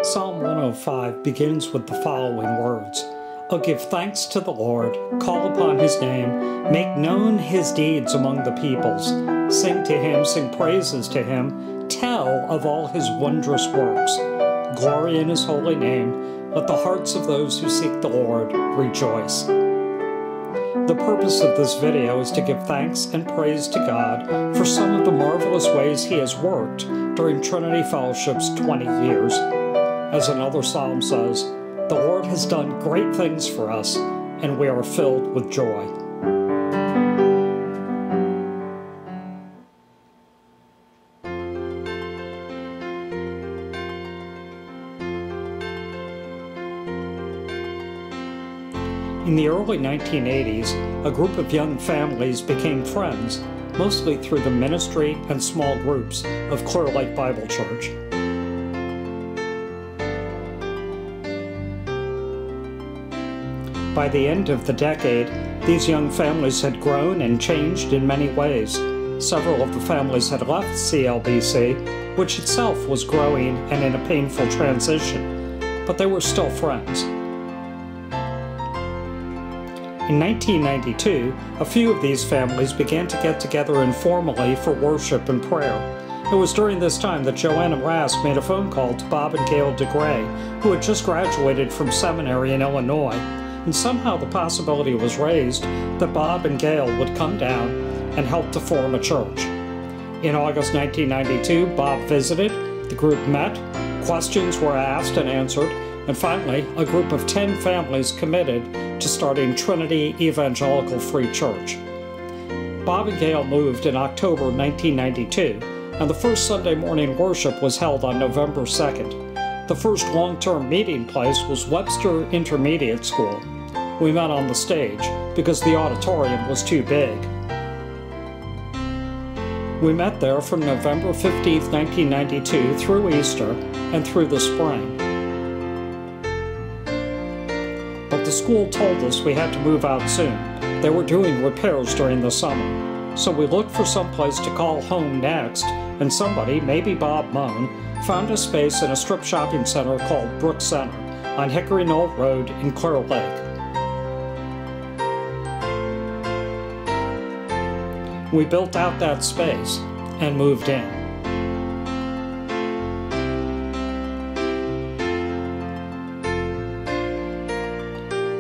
Psalm 105 begins with the following words. "Oh, give thanks to the Lord, call upon his name, make known his deeds among the peoples. Sing to him, sing praises to him, tell of all his wondrous works. Glory in his holy name, let the hearts of those who seek the Lord rejoice." The purpose of this video is to give thanks and praise to God for some of the marvelous ways he has worked during Trinity Fellowship's 20 years. As another psalm says, "The Lord has done great things for us, and we are filled with joy." In the early 1980s, a group of young families became friends, mostly through the ministry and small groups of Clear Lake Bible Church. By the end of the decade, these young families had grown and changed in many ways. Several of the families had left CLBC, which itself was growing and in a painful transition, but they were still friends. In 1992, a few of these families began to get together informally for worship and prayer. It was during this time that Joanna Rask made a phone call to Bob and Gail DeGray, who had just graduated from seminary in Illinois, and somehow the possibility was raised that Bob and Gail would come down and help to form a church. In August 1992, Bob visited, the group met, questions were asked and answered, and finally, a group of 10 families committed to starting Trinity Evangelical Free Church. Bob and Gail moved in October 1992, and the first Sunday morning worship was held on November 2nd. The first long-term meeting place was Webster Intermediate School. We met on the stage because the auditorium was too big. We met there from November 15th, 1992 through Easter and through the spring. But the school told us we had to move out soon. They were doing repairs during the summer. So we looked for some place to call home next, and somebody, maybe Bob Moan, found a space in a strip shopping center called Brook Center on Hickory Knoll Road in Clear Lake. We built out that space and moved in.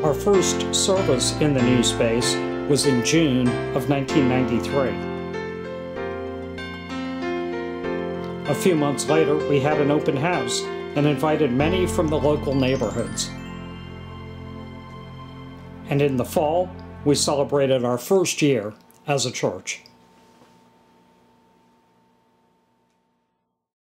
Our first service in the new space was in June of 1993. A few months later, we had an open house and invited many from the local neighborhoods. And in the fall, we celebrated our first year as a church.